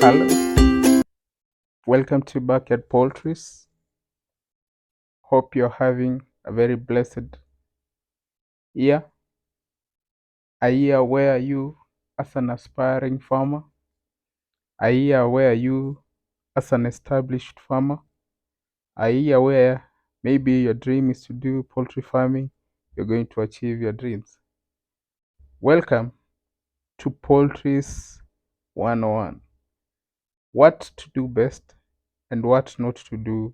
Hello, welcome to back at Poultries. Hope you're having a very blessed year. A year where you, as an aspiring farmer, a year where you, as an established farmer, a year where maybe your dream is to do poultry farming, you're going to achieve your dreams. Welcome to Poultries 101. What to do best and what not to do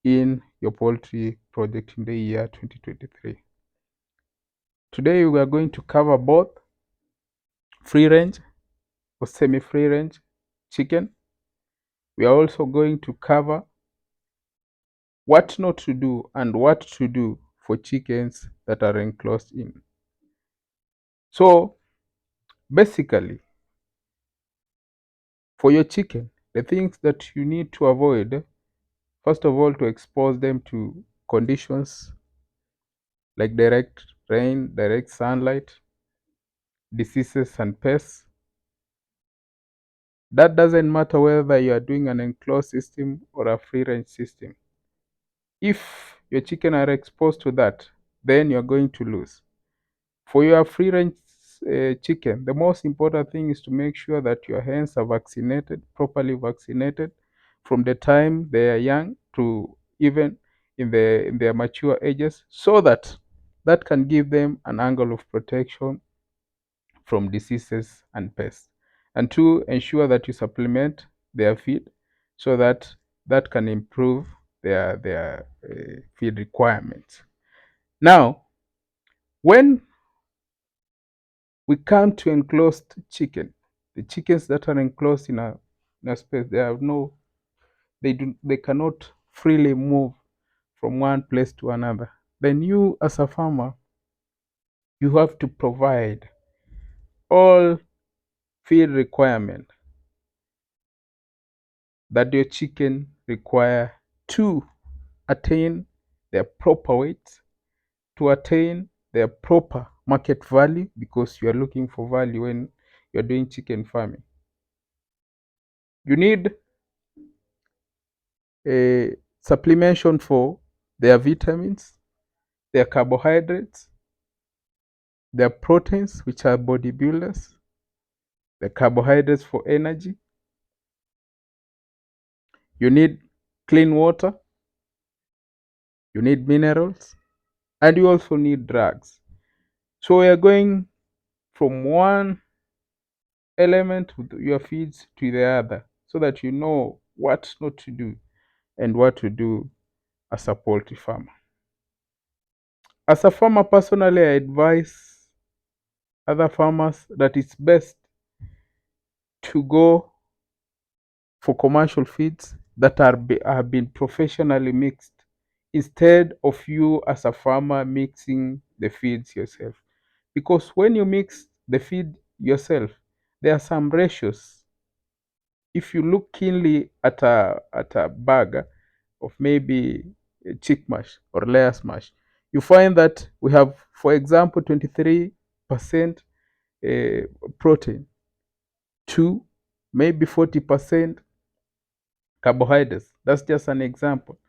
in your poultry project in the year 2023. Today we are going to cover both free range or semi-free range chicken. We are also going to cover what not to do and what to do for chickens that are enclosed in. So basically, for your chicken, the things that you need to avoid, first of all, to expose them to conditions like direct rain, direct sunlight, diseases and pests. That doesn't matter whether you are doing an enclosed system or a free range system. If your chicken are exposed to that, then you're going to lose. For your free range chicken, the most important thing is to make sure that your hens are vaccinated, properly vaccinated, from the time they are young to even in their mature ages, so that that can give them an angle of protection from diseases and pests. And two, ensure that you supplement their feed so that that can improve their feed requirements. Now, when we come to enclosed chicken, the chickens that are enclosed in a space, they cannot freely move from one place to another. Then you, as a farmer, you have to provide all feed requirement that your chicken require to attain their proper weight, to attain their proper market value, because you are looking for value when you're doing chicken farming. You need a supplementation for their vitamins, their carbohydrates, their proteins, which are body builders, the carbohydrates for energy. You need clean water, you need minerals, and you also need drugs. So we are going from one element with your feeds to the other so that you know what not to do and what to do as a poultry farmer. As a farmer, personally, I advise other farmers that it's best to go for commercial feeds that have been professionally mixed instead of you as a farmer mixing the feeds yourself. Because when you mix the feed yourself, there are some ratios. If you look keenly at a bag of maybe a chick mash or layers mash, you find that we have, for example, 23% protein to maybe 40% carbohydrates. That's just an example.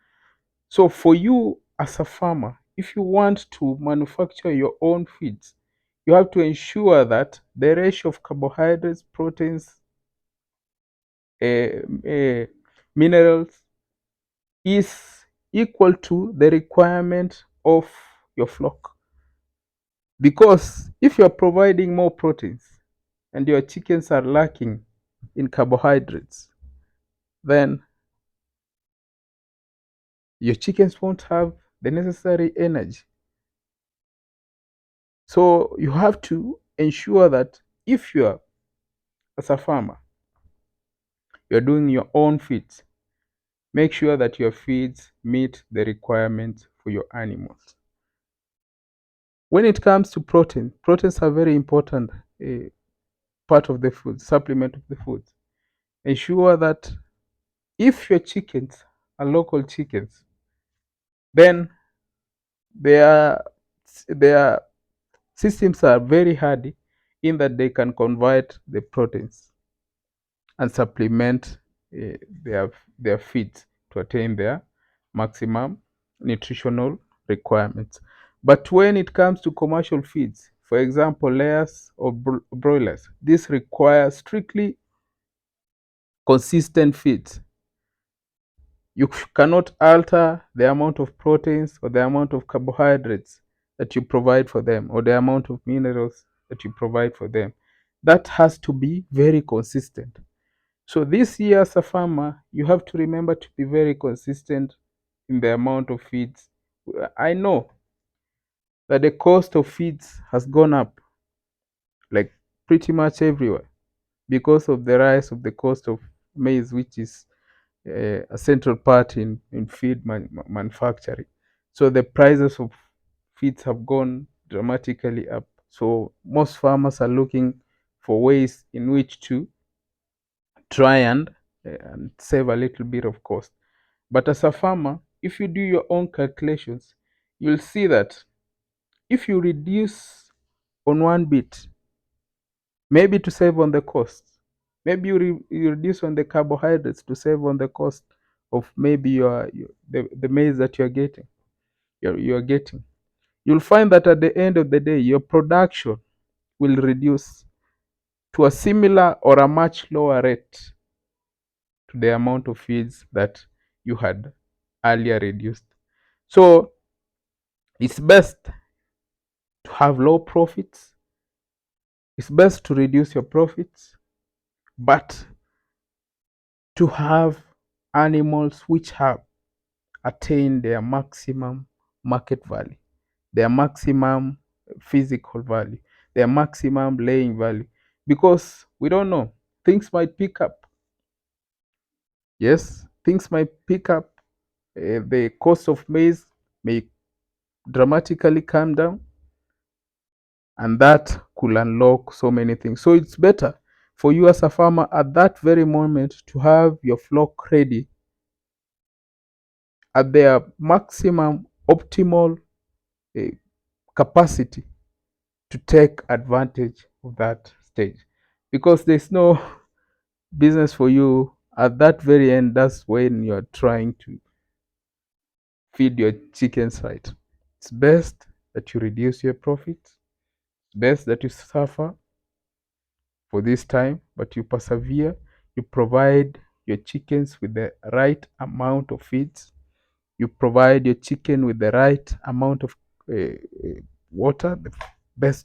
So for you as a farmer, if you want to manufacture your own feeds, you have to ensure that the ratio of carbohydrates, proteins, minerals is equal to the requirement of your flock. Because if you're providing more proteins and your chickens are lacking in carbohydrates, then your chickens won't have the necessary energy. So you have to ensure that if you're, as a farmer, you're doing your own feeds, make sure that your feeds meet the requirements for your animals. When it comes to protein, proteins are very important part of the food, supplement of the food. Ensure that if your chickens are local chickens, then their their systems are very hardy in that they can convert the proteins. and supplement their feeds to attain their maximum nutritional requirements. But when it comes to commercial feeds, for example, layers or broilers, this requires strictly consistent feeds. You cannot alter the amount of proteins or the amount of carbohydrates that you provide for them or the amount of minerals that you provide for them. That has to be very consistent. So this year, as a farmer, you have to remember to be very consistent in the amount of feeds. I know that the cost of feeds has gone up, like pretty much everywhere, because of the rise of the cost of maize, which is a central part in feed manufacturing. So the prices of feeds have gone dramatically up. So most farmers are looking for ways in which to try and save a little bit of cost. But as a farmer, if you do your own calculations, you'll see that if you reduce on one bit, maybe to save on the cost, maybe you reduce on the carbohydrates to save on the cost of maybe the maize that you're getting, you'll find that at the end of the day, your production will reduce to a similar or a much lower rate to the amount of feeds that you had earlier reduced. So it's best to have low profits. It's best to reduce your profits, but to have animals which have attained their maximum market value, their maximum physical value, their maximum laying value. Because we don't know, things might pick up. Yes, things might pick up. The cost of maize may dramatically come down, and that could unlock so many things. So it's better for you as a farmer at that very moment to have your flock ready at their maximum optimal uh, capacity to take advantage of that stage, because there's no business for you at that very end. That's when you're trying to feed your chickens right. It's best that you reduce your profits, best that you suffer for this time, but you persevere. You provide your chickens with the right amount of feeds. You provide your chicken with the right amount of water, the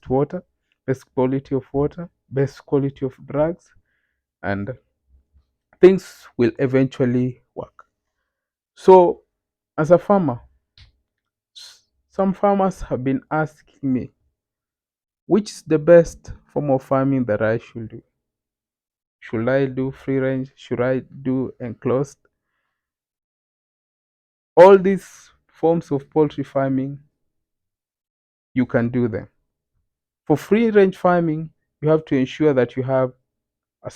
water, best quality of water, best quality of drugs, and things will eventually work. So, as a farmer, some farmers have been asking me, which is the best form of farming that I should do? Should I do free range? Should I do enclosed? All these forms of poultry farming, you can do them. For free range farming, you have to ensure that you have a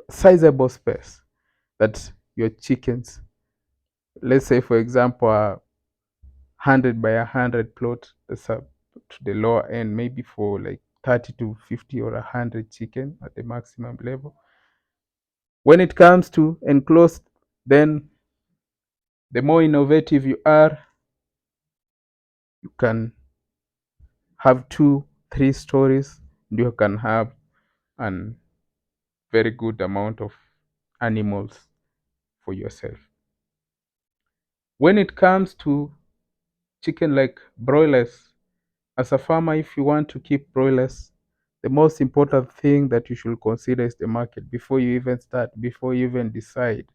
sizable space that your chickens, let's say for example, 100 by 100 plot, that's up to the lower end, maybe for like 30 to 50 or 100 chicken at the maximum level. When it comes to enclosed, then the more innovative you are, you can have 2 3 stories, and you can have an very good amount of animals for yourself. When it comes to chicken like broilers, as a farmer, if you want to keep broilers, the most important thing that you should consider is the market before you even start, before you even decide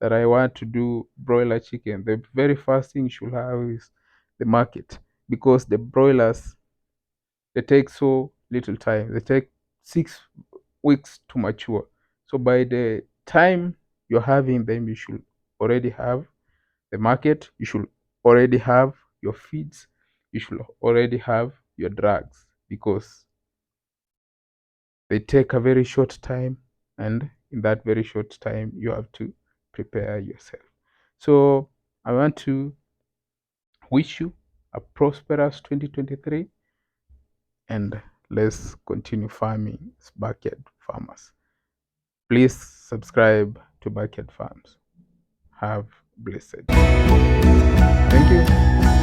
that I want to do broiler chicken. The very first thing you should have is the market, because the broilers, they take so little time. They take 6 weeks to mature. So by the time you're having them, you should already have the market, you should already have your feeds, you should already have your drugs, because they take a very short time, and in that very short time you have to prepare yourself. So I want to wish you a prosperous 2023, and let's continue farming as backyard farmers. Please subscribe to Bucket Farms. Have blessed. Thank you.